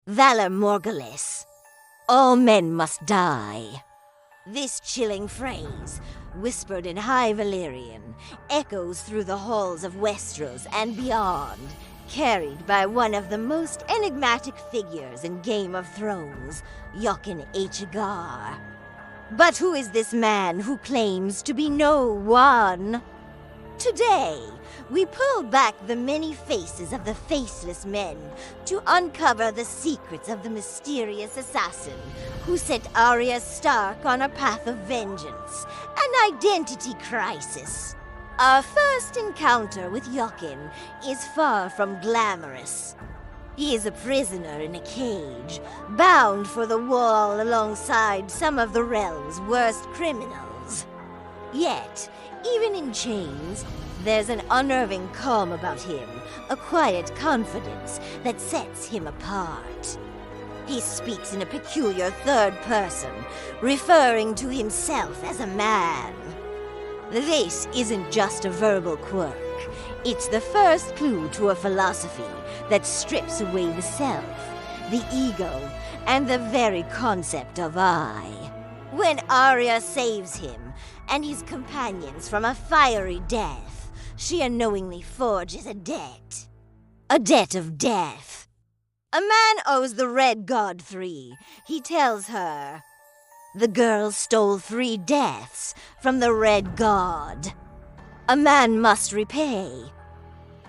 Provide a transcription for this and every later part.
Valar morghulis. All men must die. This chilling phrase, whispered in High Valyrian, echoes through the halls of Westeros and beyond, carried by one of the most enigmatic figures in Game of Thrones, Jaqen H'ghar. But who is this man who claims to be no one? Today, we pull back the many faces of the Faceless Men to uncover the secrets of the mysterious assassin who set Arya Stark on a path of vengeance, an identity crisis. Our first encounter with Jaqen is far from glamorous. He is a prisoner in a cage, bound for the wall alongside some of the realm's worst criminals. Yet, even in chains, there's an unnerving calm about him, a quiet confidence that sets him apart. He speaks in a peculiar third person, referring to himself as a man. This isn't just a verbal quirk. It's the first clue to a philosophy that strips away the self, the ego, and the very concept of I. When Arya saves him and his companions from a fiery death, she unknowingly forges a debt. A debt of death. A man owes the Red God 3. He tells her, the girl stole 3 deaths from the Red God. A man must repay.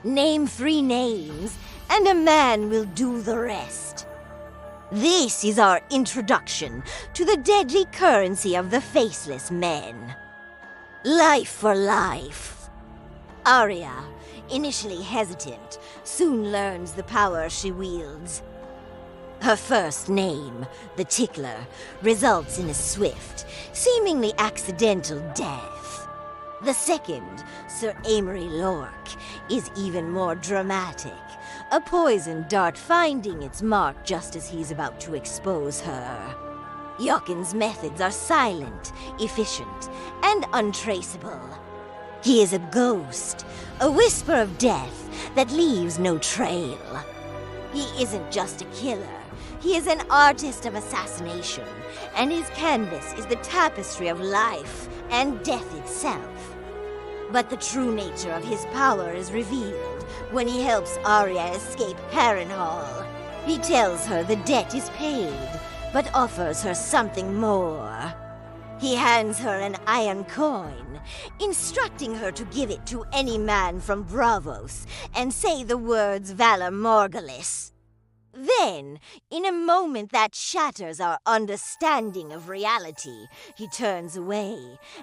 Name 3 names, and a man will do the rest. This is our introduction to the deadly currency of the Faceless Men. Life for life. Arya, initially hesitant, soon learns the power she wields. Her first name, the Tickler, results in a swift, seemingly accidental death. The second, Sir Amory Lork, is even more dramatic, a poison dart finding its mark just as he's about to expose her. Jaqen's methods are silent, efficient, and untraceable. He is a ghost, a whisper of death that leaves no trail. He isn't just a killer. He is an artist of assassination, and his canvas is the tapestry of life and death itself. But the true nature of his power is revealed when he helps Arya escape Harrenhal. He tells her the debt is paid, but offers her something more. He hands her an iron coin, instructing her to give it to any man from Braavos and say the words Valar morghulis. Then, in a moment that shatters our understanding of reality, he turns away,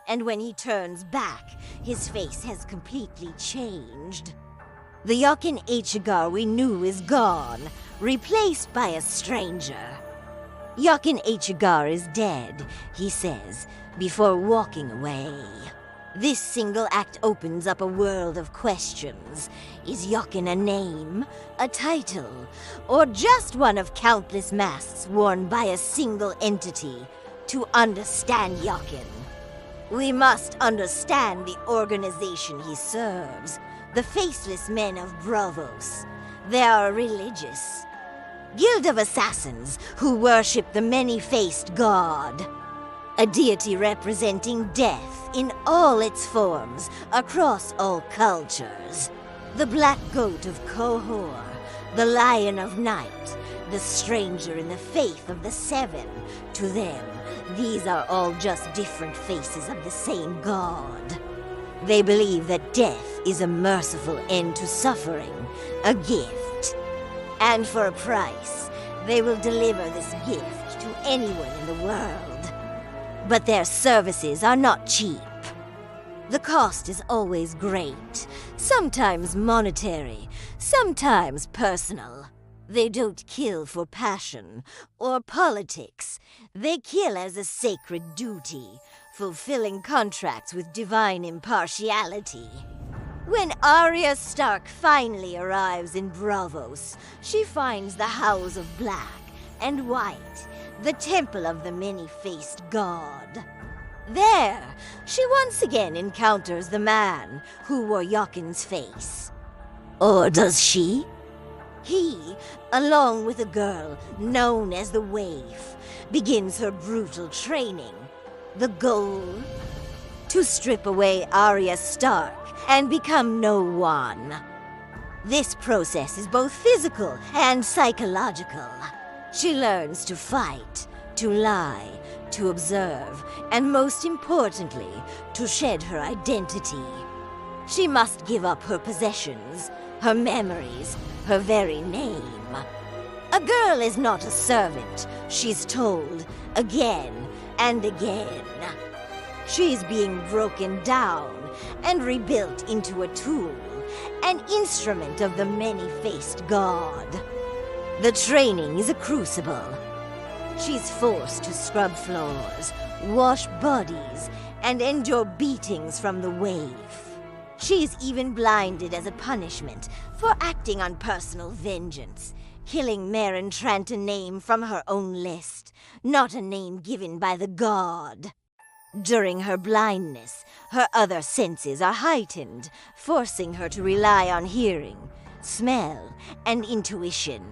and when he turns back, his face has completely changed. The Jaqen H'ghar we knew is gone, replaced by a stranger. Jaqen H'ghar is dead, he says, before walking away. This single act opens up a world of questions. Is Jaqen a name, a title, or just one of countless masks worn by a single entity? To understand Jaqen, we must understand the organization he serves, the Faceless Men of Braavos. They are religious. Guild of assassins who worship the many-faced god. A deity representing death in all its forms, across all cultures. The black goat of Qohor, the lion of night, the stranger in the faith of the Seven. To them, these are all just different faces of the same god. They believe that death is a merciful end to suffering, a gift. And for a price, they will deliver this gift to anyone in the world. But their services are not cheap. The cost is always great, sometimes monetary, sometimes personal. They don't kill for passion or politics. They kill as a sacred duty, fulfilling contracts with divine impartiality. When Arya Stark finally arrives in Braavos, she finds the House of Black and White, the temple of the many-faced god. There, she once again encounters the man who wore Jaqen's face. Or does she? He, along with a girl known as the Waif, begins her brutal training. The goal? To strip away Arya Stark and become no one. This process is both physical and psychological. She learns to fight, to lie, to observe, and most importantly, to shed her identity. She must give up her possessions, her memories, her very name. A girl is not a servant, she's told again and again. She's being broken down and rebuilt into a tool, an instrument of the many-faced god. The training is a crucible. She's forced to scrub floors, wash bodies, and endure beatings from the Waif. She's even blinded as a punishment for acting on personal vengeance, killing Meryn Trant a name from her own list, not a name given by the god. During her blindness, her other senses are heightened, forcing her to rely on hearing, smell, and intuition.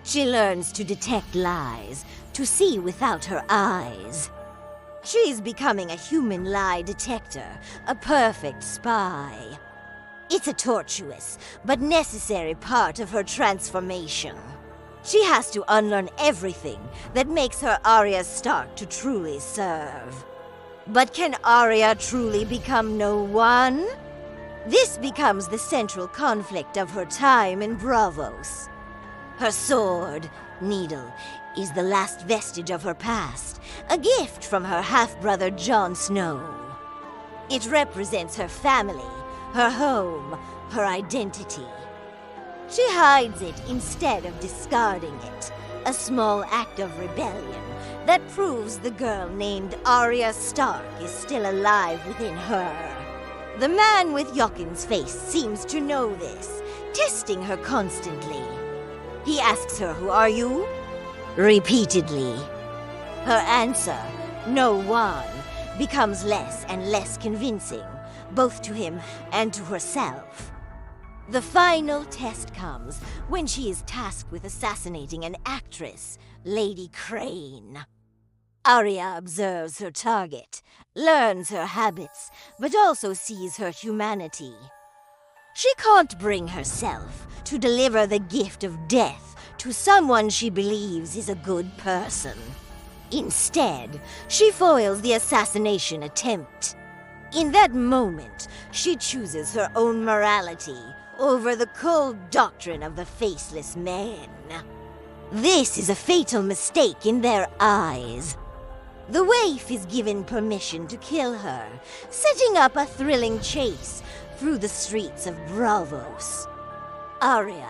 She learns to detect lies, to see without her eyes. She's becoming a human lie detector, a perfect spy. It's a tortuous, but necessary part of her transformation. She has to unlearn everything that makes her Arya Stark to truly serve. But can Arya truly become no one? This becomes the central conflict of her time in Braavos. Her sword, Needle, is the last vestige of her past, a gift from her half-brother Jon Snow. It represents her family, her home, her identity. She hides it instead of discarding it, a small act of rebellion that proves the girl named Arya Stark is still alive within her. The man with Jaqen's face seems to know this, testing her constantly. He asks her, "Who are you?" Repeatedly. Her answer, "No one," becomes less and less convincing, both to him and to herself. The final test comes when she is tasked with assassinating an actress, Lady Crane. Arya observes her target, learns her habits, but also sees her humanity. She can't bring herself to deliver the gift of death to someone she believes is a good person. Instead, she foils the assassination attempt. In that moment, she chooses her own morality over the cold doctrine of the Faceless Men. This is a fatal mistake in their eyes. The Waif is given permission to kill her, setting up a thrilling chase through the streets of Braavos. Arya,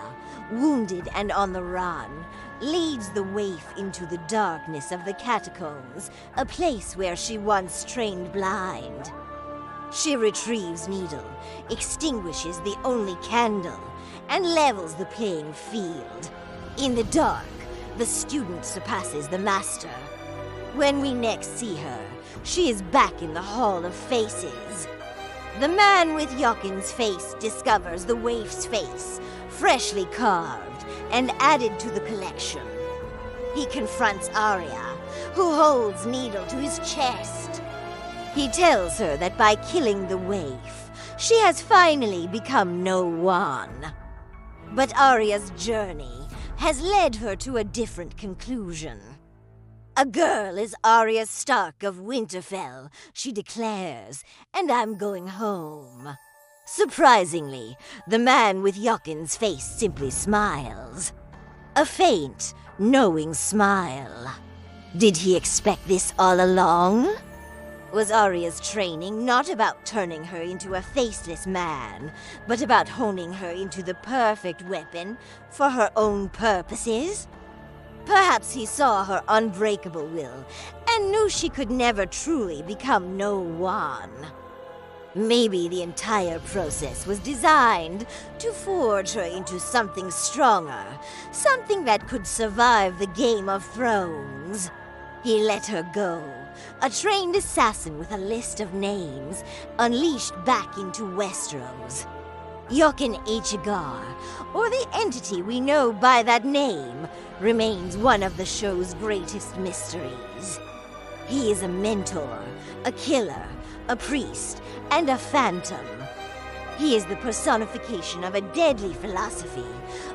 wounded and on the run, leads the Waif into the darkness of the catacombs, a place where she once trained blind. She retrieves Needle, extinguishes the only candle, and levels the playing field. In the dark, the student surpasses the master. When we next see her, she is back in the Hall of Faces. The man with Jaqen's face discovers the Waif's face, freshly carved and added to the collection. He confronts Arya, who holds Needle to his chest. He tells her that by killing the Waif, she has finally become no one. But Arya's journey has led her to a different conclusion. A girl is Arya Stark of Winterfell, she declares, and I'm going home. Surprisingly, the man with Jaqen's face simply smiles. A faint, knowing smile. Did he expect this all along? Was Arya's training not about turning her into a faceless man, but about honing her into the perfect weapon for her own purposes? Perhaps he saw her unbreakable will and knew she could never truly become no one. Maybe the entire process was designed to forge her into something stronger, something that could survive the Game of Thrones. He let her go, a trained assassin with a list of names, unleashed back into Westeros. Jaqen H'ghar, or the entity we know by that name, remains one of the show's greatest mysteries. He is a mentor, a killer, a priest, and a phantom. He is the personification of a deadly philosophy,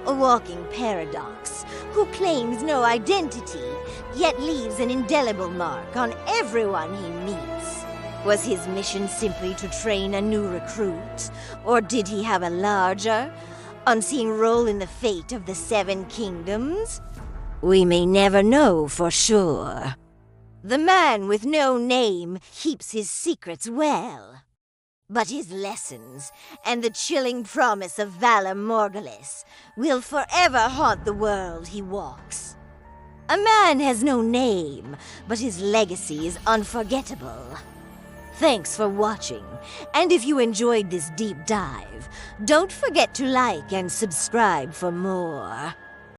a walking paradox, who claims no identity, yet leaves an indelible mark on everyone he meets. Was his mission simply to train a new recruit, or did he have a larger, unseen role in the fate of the Seven Kingdoms? We may never know for sure. The man with no name keeps his secrets well. But his lessons, and the chilling promise of Valar Morghulis, will forever haunt the world he walks. A man has no name, but his legacy is unforgettable. Thanks for watching, and if you enjoyed this deep dive, don't forget to like and subscribe for more.